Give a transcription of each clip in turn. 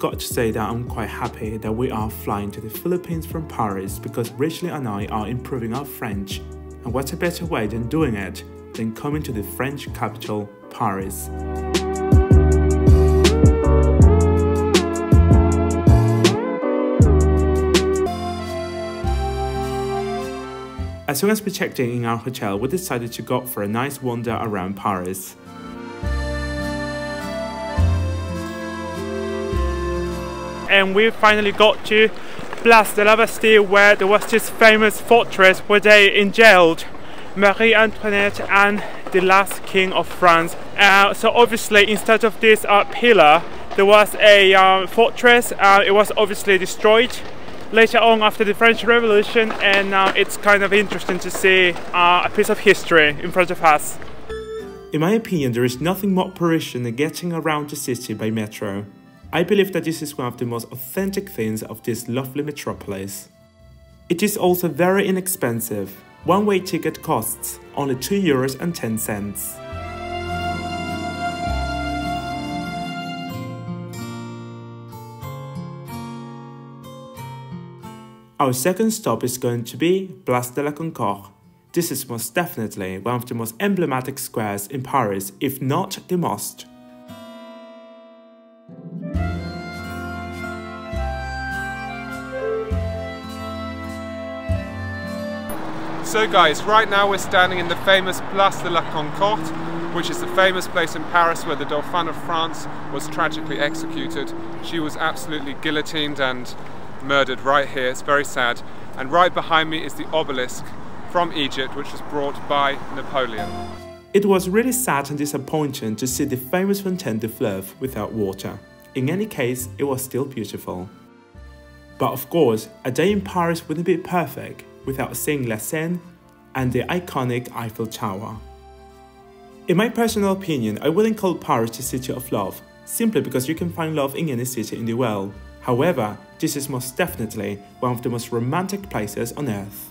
got to say that I'm quite happy that we are flying to the Philippines from Paris because Rachel and I are improving our French, and what a better way than doing it than coming to the French capital, Paris. As soon as we checked in our hotel, we decided to go for a nice wander around Paris. And we finally got to Place de la Bastille, where there was this famous fortress where they enjailed Marie Antoinette and the last king of France. So obviously instead of this pillar, there was a fortress. It was obviously destroyed later on after the French Revolution, and it's kind of interesting to see a piece of history in front of us. In my opinion, there is nothing more Parisian than getting around the city by metro. I believe that this is one of the most authentic things of this lovely metropolis. It is also very inexpensive. One-way ticket costs only €2.10. Our second stop is going to be Place de la Concorde. This is most definitely one of the most emblematic squares in Paris, if not the most. So guys, right now we're standing in the famous Place de la Concorde, which is the famous place in Paris where the Dauphin of France was tragically executed. She was absolutely guillotined and murdered right here. It's very sad. And right behind me is the obelisk from Egypt, which was brought by Napoleon. It was really sad and disappointing to see the famous Fontaine de Fleuve without water. In any case, it was still beautiful. But of course, a day in Paris wouldn't be perfect without seeing La Seine and the iconic Eiffel Tower. In my personal opinion, I wouldn't call Paris the city of love, simply because you can find love in any city in the world. However, this is most definitely one of the most romantic places on earth.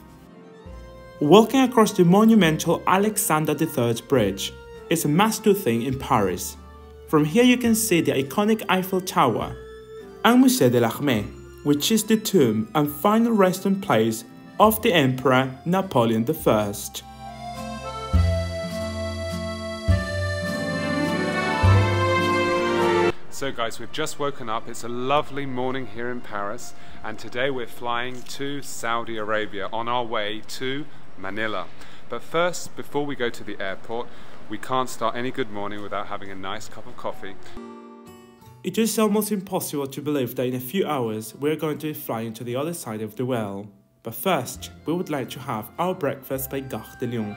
Walking across the monumental Alexander III Bridge is a must-do thing in Paris. From here you can see the iconic Eiffel Tower and Musée de l'Armée, which is the tomb and final resting place of the Emperor Napoleon I. So guys, we've just woken up. It's a lovely morning here in Paris, and today we're flying to Saudi Arabia on our way to Manila. But first, before we go to the airport, we can't start any good morning without having a nice cup of coffee. It is almost impossible to believe that in a few hours we're going to be flying to the other side of the world. But first, we would like to have our breakfast by Gare de Lyon.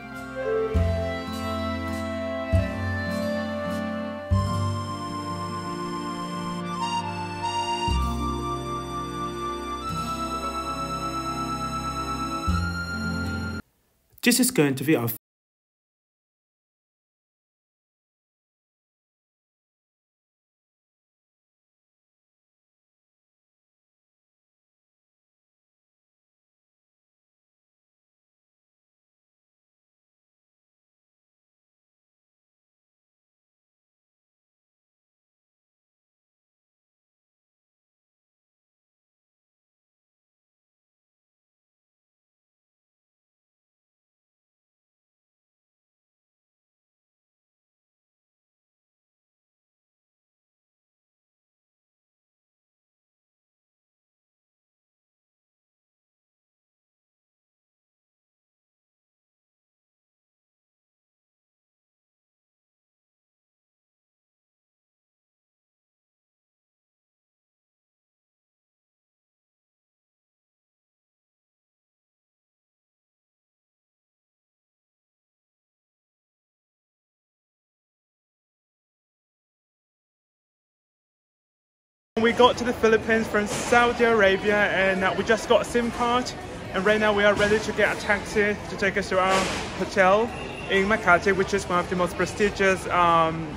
This is going to be our We got to the Philippines from Saudi Arabia, and we just got a SIM card, and right now we are ready to get a taxi to take us to our hotel in Makati, which is one of the most prestigious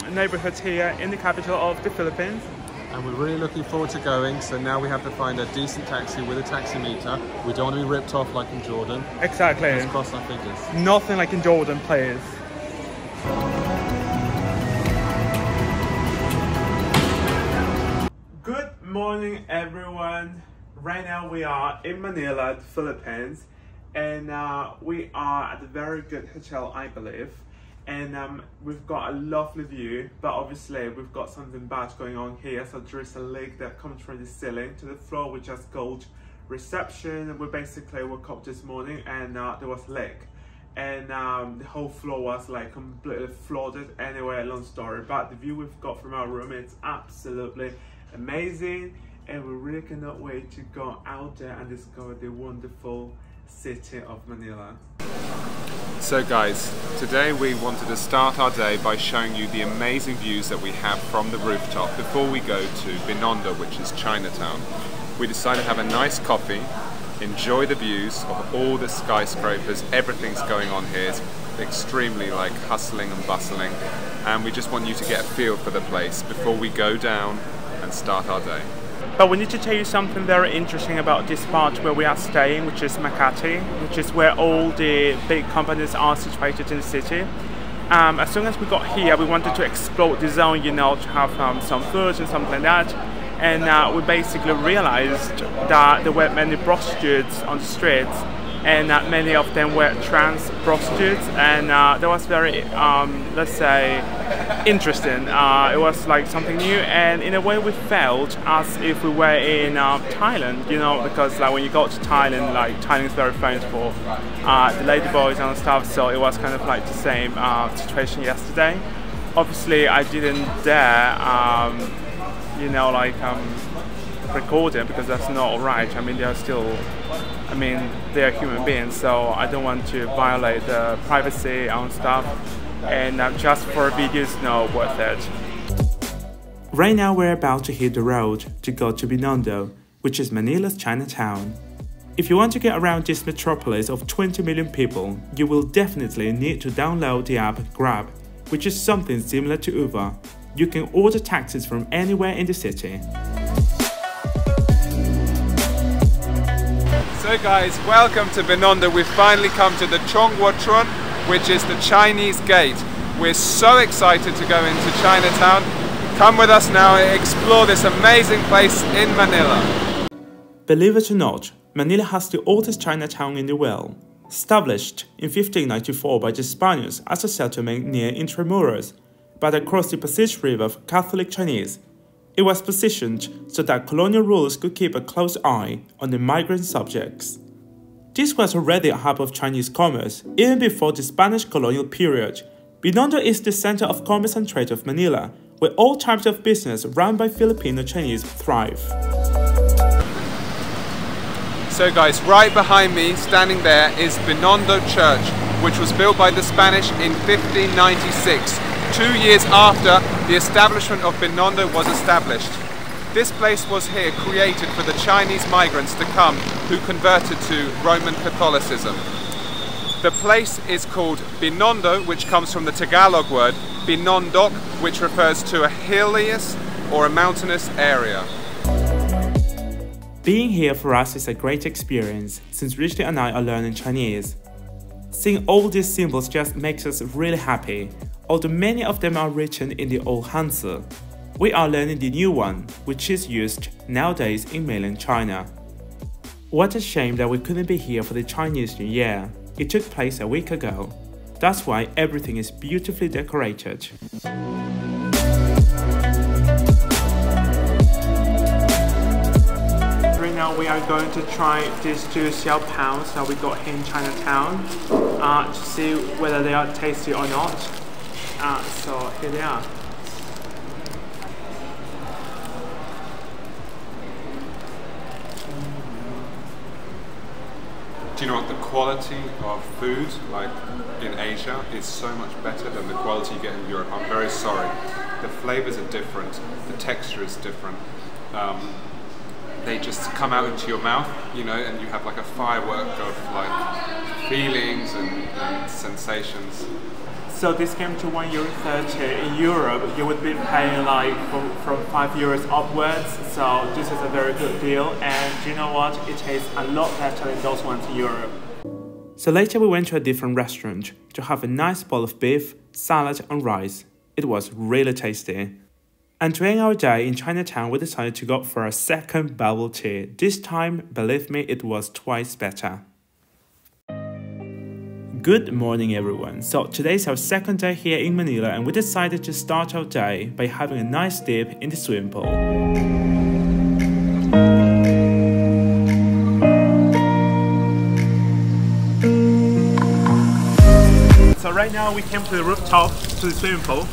neighborhoods here in the capital of the Philippines. And we're really looking forward to going, so now we have to find a decent taxi with a taximeter. We don't want to be ripped off like in Jordan. Exactly. Let's cross our fingers. Nothing like in Jordan, please. Good morning everyone. Right now we are in Manila, the Philippines, and we are at a very good hotel, I believe, and we've got a lovely view, but obviously we've got something bad going on here. So there is a leak that comes from the ceiling to the floor, which is called reception, and we basically woke up this morning and there was a leak, and the whole floor was like completely flooded. Anyway, long story, but the view we've got from our room, it's absolutely amazing, and we really cannot wait to go out there and discover the wonderful city of Manila. So guys, today we wanted to start our day by showing you the amazing views that we have from the rooftop before we go to Binondo, which is Chinatown. We decided to have a nice coffee, enjoy the views of all the skyscrapers. Everything's going on here. It's extremely like hustling and bustling, and we just want you to get a feel for the place before we go down and start our day. But we need to tell you something very interesting about this part where we are staying, which is Makati, which is where all the big companies are situated in the city. As soon as we got here, we wanted to explore the zone, you know, to have some food and something like that. And we basically realized that there were many prostitutes on the streets, and many of them were trans prostitutes, and that was very, let's say, interesting. It was like something new, and in a way we felt as if we were in Thailand, you know, because like when you go to Thailand, like Thailand is very famous for the ladyboys and stuff, so it was kind of like the same situation yesterday. Obviously I didn't dare, you know, like record it, because that's not alright. I mean, they are still, I mean, they are human beings, so I don't want to violate the privacy and stuff, and just for videos, no, worth it. Right now we're about to hit the road to go to Binondo, which is Manila's Chinatown. If you want to get around this metropolis of 20 million people, you will definitely need to download the app Grab, which is something similar to Uber. You can order taxis from anywhere in the city. So guys, welcome to Binondo. We've finally come to the Chongwotron, which is the Chinese gate. We're so excited to go into Chinatown. Come with us now and explore this amazing place in Manila. Believe it or not, Manila has the oldest Chinatown in the world. Established in 1594 by the Spaniards as a settlement near Intramuros, but across the Pacific River for Catholic Chinese. It was positioned so that colonial rulers could keep a close eye on the migrant subjects. This was already a hub of Chinese commerce, even before the Spanish colonial period. Binondo is the center of commerce and trade of Manila, where all types of business run by Filipino Chinese thrive. So guys, right behind me, standing there, is Binondo Church, which was built by the Spanish in 1596. 2 years after the establishment of Binondo was established. This place was here created for the Chinese migrants to come who converted to Roman Catholicism. The place is called Binondo, which comes from the Tagalog word Binondok, which refers to a hilliest or a mountainous area. Being here for us is a great experience, since Richie and I are learning Chinese. Seeing all these symbols just makes us really happy, although many of them are written in the old Hanzi. We are learning the new one, which is used nowadays in mainland China. What a shame that we couldn't be here for the Chinese New Year. It took place a week ago. That's why everything is beautifully decorated. Right now we are going to try these two xiao pounds that we got here in Chinatown to see whether they are tasty or not. So here they are. Do you know what, the quality of food, like in Asia, is so much better than the quality you get in Europe. I'm very sorry. The flavors are different, the texture is different. They just come out into your mouth, you know, and you have like a firework of like feelings and sensations. So this came to €1.30. In Europe, you would be paying like from €5 upwards. So this is a very good deal, and you know what? It tastes a lot better than those ones in Europe. So later we went to a different restaurant to have a nice bowl of beef, salad and rice. It was really tasty. And during our day in Chinatown, we decided to go for a second bubble tea. This time, believe me, it was twice better. Good morning everyone. So today's our second day here in Manila and we decided to start our day by having a nice dip in the swimming pool. So right now we came to the rooftop, to the swimming pool.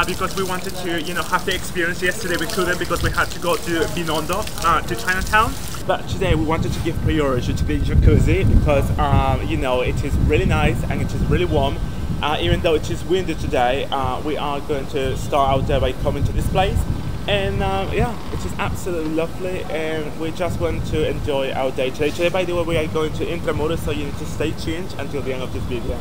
Because we wanted to, have the experience. Yesterday we couldn't because we had to go to Binondo, to Chinatown. But today we wanted to give priority to the jacuzzi because, it is really nice and it is really warm. Even though it is windy today, we are going to start our day by coming to this place. And it is absolutely lovely and we just want to enjoy our day today. Today, by the way, we are going to Intramuros, so you need to stay tuned until the end of this video.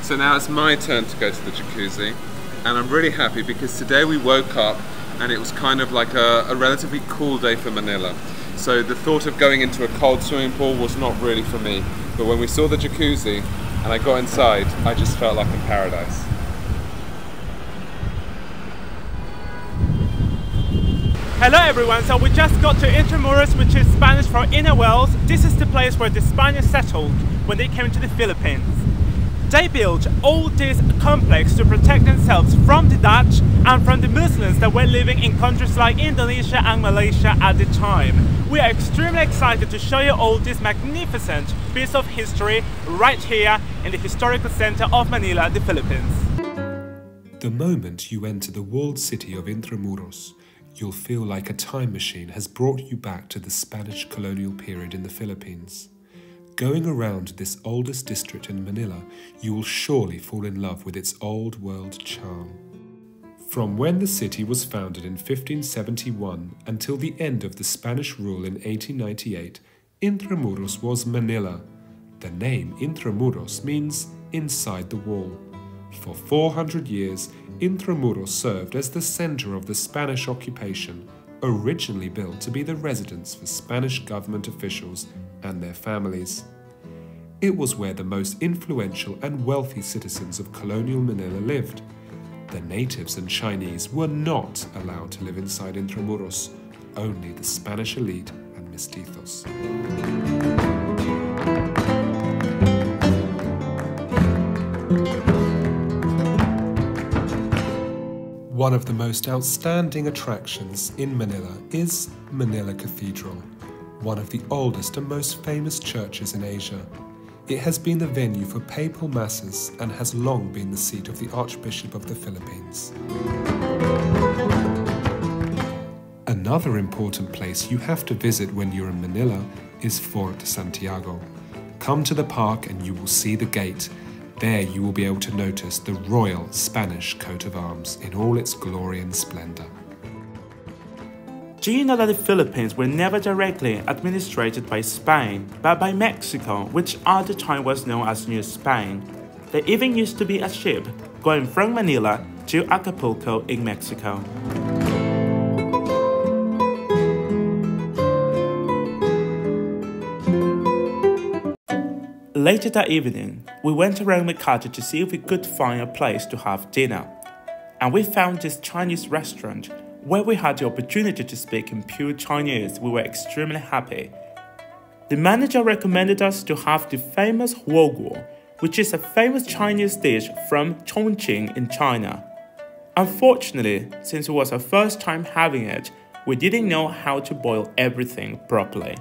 So now it's my turn to go to the jacuzzi and I'm really happy because today we woke up and it was kind of like a relatively cool day for Manila. So the thought of going into a cold swimming pool was not really for me. But when we saw the jacuzzi and I got inside, I just felt like in paradise. Hello everyone, so we just got to Intramuros, which is Spanish for inner wells. This is the place where the Spaniards settled when they came to the Philippines. They built all this complex to protect themselves from the Dutch and from the Muslims that were living in countries like Indonesia and Malaysia at the time. We are extremely excited to show you all this magnificent piece of history right here in the historical center of Manila, the Philippines. The moment you enter the walled city of Intramuros, you'll feel like a time machine has brought you back to the Spanish colonial period in the Philippines. Going around this oldest district in Manila, you will surely fall in love with its old world charm. From when the city was founded in 1571 until the end of the Spanish rule in 1898, Intramuros was Manila. The name Intramuros means inside the wall. For 400 years, Intramuros served as the center of the Spanish occupation, originally built to be the residence for Spanish government officials and their families. It was where the most influential and wealthy citizens of colonial Manila lived. The natives and Chinese were not allowed to live inside Intramuros, only the Spanish elite and mestizos. One of the most outstanding attractions in Manila is Manila Cathedral, one of the oldest and most famous churches in Asia. It has been the venue for papal masses and has long been the seat of the Archbishop of the Philippines. Another important place you have to visit when you're in Manila is Fort Santiago. Come to the park and you will see the gate. There you will be able to notice the royal Spanish coat of arms in all its glory and splendor. Do you know that the Philippines were never directly administered by Spain, but by Mexico, which at the time was known as New Spain? There even used to be a ship going from Manila to Acapulco in Mexico. Later that evening, we went around Mercado to see if we could find a place to have dinner. And we found this Chinese restaurant where we had the opportunity to speak in pure Chinese. We were extremely happy. The manager recommended us to have the famous huoguo, which is a famous Chinese dish from Chongqing in China. Unfortunately, since it was our first time having it, we didn't know how to boil everything properly.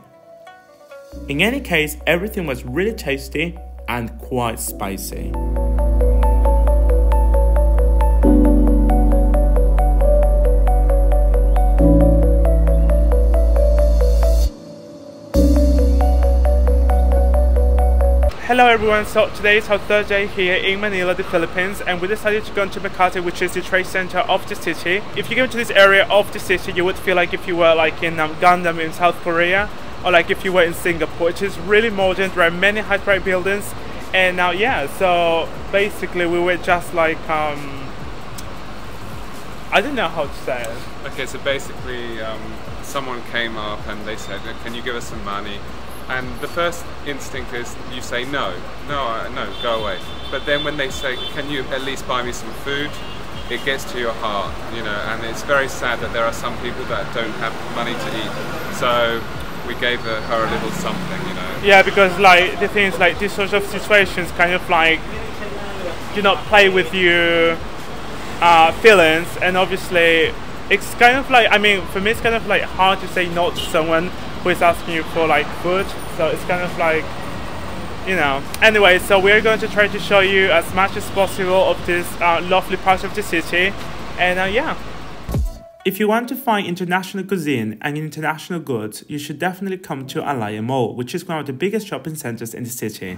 In any case, everything was really tasty and quite spicy. Hello everyone, so today is our third day here in Manila, the Philippines, and we decided to go into Makati, which is the trade center of the city. If you go to this area of the city, you would feel like if you were like in Gundam in South Korea, or like if you were in Singapore. It is really modern, there are many high-rise buildings, and now so basically we were just like, I don't know how to say it. Okay, so basically someone came up and they said, can you give us some money? And the first instinct is you say no, go away. But then when they say, can you at least buy me some food? It gets to your heart, you know, and it's very sad that there are some people that don't have money to eat. So we gave her a little something, you know. Yeah, because like the things like these sort of situations kind of like do not play with your feelings, and obviously it's kind of like, I mean, for me it's kind of like hard to say no to someone who is asking you for like food, so it's kind of like, you know. Anyway, so we're going to try to show you as much as possible of this lovely part of the city, and yeah. If you want to find international cuisine and international goods, you should definitely come to Alaya Mall, which is one of the biggest shopping centers in the city.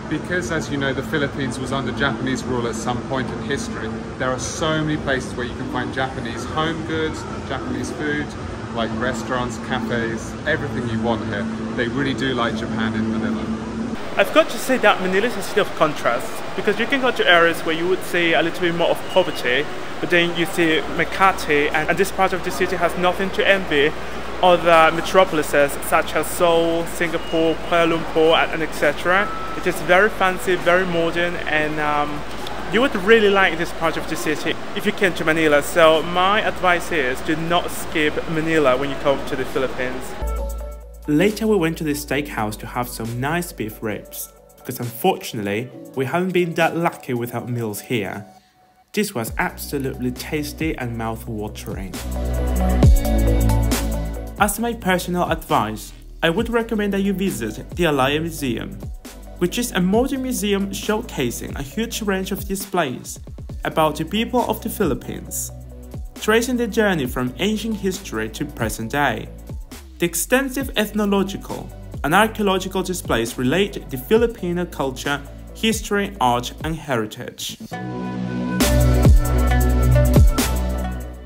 Because, as you know, the Philippines was under Japanese rule at some point in history, there are so many places where you can find Japanese home goods, Japanese food, like restaurants, cafes, everything you want here. They really do like Japan in Manila. I've got to say that Manila is a city of contrasts, because you can go to areas where you would see a little bit more of poverty, but then you see Makati, and this part of the city has nothing to envy other metropolises such as Seoul, Singapore, Kuala Lumpur, and etc. It is very fancy, very modern, and you would really like this part of the city if you came to Manila. So my advice is, do not skip Manila when you come to the Philippines. Later we went to the steakhouse to have some nice beef ribs, because unfortunately we haven't been that lucky with our meals here. This was absolutely tasty and mouth-watering. As my personal advice, I would recommend that you visit the Alaya Museum, which is a modern museum showcasing a huge range of displays about the people of the Philippines, tracing their journey from ancient history to present day. The extensive ethnological and archaeological displays relate the Filipino culture, history, art, and heritage.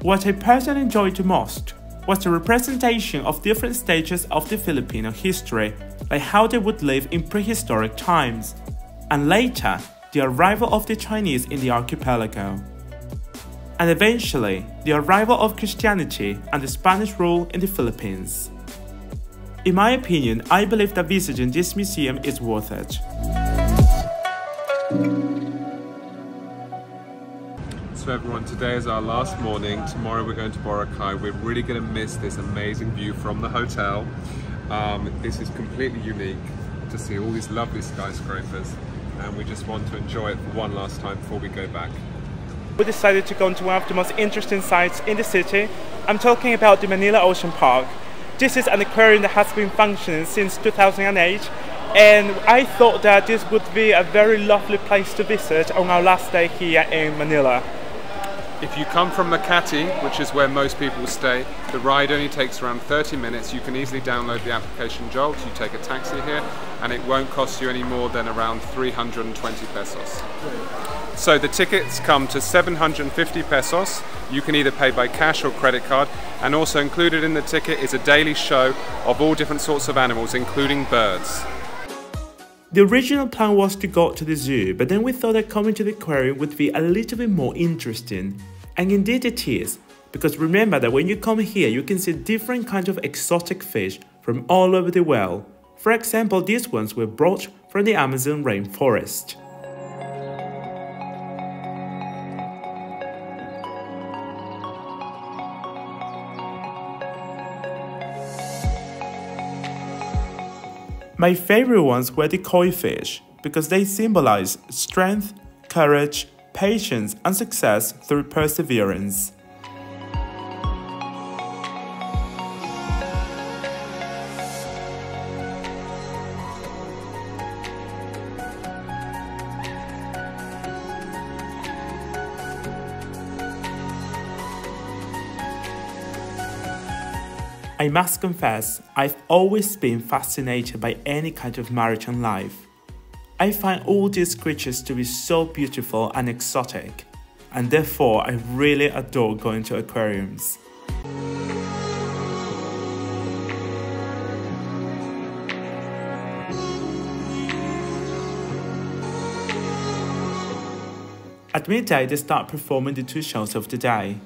What I personally enjoyed the most was the representation of different stages of the Filipino history, like how they would live in prehistoric times, and later the arrival of the Chinese in the archipelago, and eventually the arrival of Christianity and the Spanish rule in the Philippines. In my opinion, I believe that visiting this museum is worth it. So everyone, today is our last morning. Tomorrow we're going to Boracay. We're really going to miss this amazing view from the hotel. This is completely unique to see all these lovely skyscrapers, and we just want to enjoy it one last time before we go back. We decided to go to one of the most interesting sites in the city. I'm talking about the Manila Ocean Park. This is an aquarium that has been functioning since 2008, and I thought that this would be a very lovely place to visit on our last day here in Manila. If you come from Makati, which is where most people stay, the ride only takes around 30 minutes. You can easily download the application Jolt, you take a taxi here, and it won't cost you any more than around 320 pesos. So the tickets come to 750 pesos. You can either pay by cash or credit card, and also included in the ticket is a daily show of all different sorts of animals, including birds. The original plan was to go to the zoo, but then we thought that coming to the aquarium would be a little bit more interesting. And indeed it is, because remember that when you come here you can see different kinds of exotic fish from all over the world. For example, these ones were brought from the Amazon rainforest. My favorite ones were the koi fish, because they symbolize strength, courage, patience, and success through perseverance. I must confess, I've always been fascinated by any kind of maritime life. I find all these creatures to be so beautiful and exotic, and therefore I really adore going to aquariums. At midday they start performing the two shows of the day.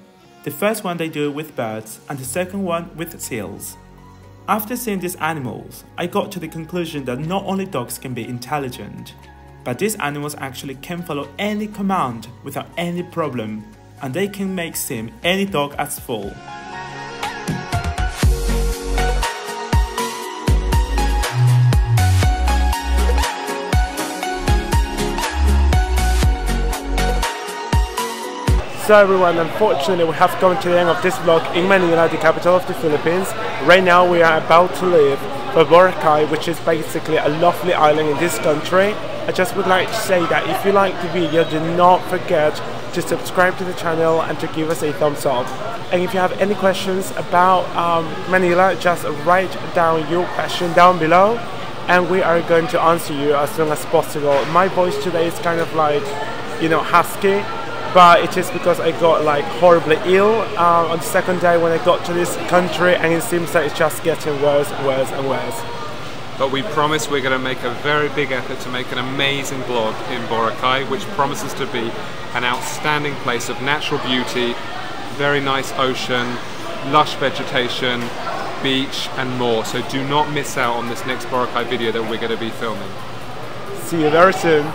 The first one they do with birds and the second one with seals. After seeing these animals, I got to the conclusion that not only dogs can be intelligent, but these animals actually can follow any command without any problem, and they can make seem any dog as full. So everyone, unfortunately we have come to the end of this vlog in Manila, the capital of the Philippines. Right now we are about to leave for Boracay, which is basically a lovely island in this country. I just would like to say that if you like the video, do not forget to subscribe to the channel and to give us a thumbs up. And if you have any questions about Manila, just write down your question down below and we are going to answer you as soon as possible. My voice today is kind of like, you know, husky, but it is because I got like horribly ill on the second day when I got to this country, and it seems that it's just getting worse and worse and worse. But we promise we're going to make a very big effort to make an amazing vlog in Boracay, which promises to be an outstanding place of natural beauty, very nice ocean, lush vegetation, beach and more. So do not miss out on this next Boracay video that we're going to be filming. See you very soon.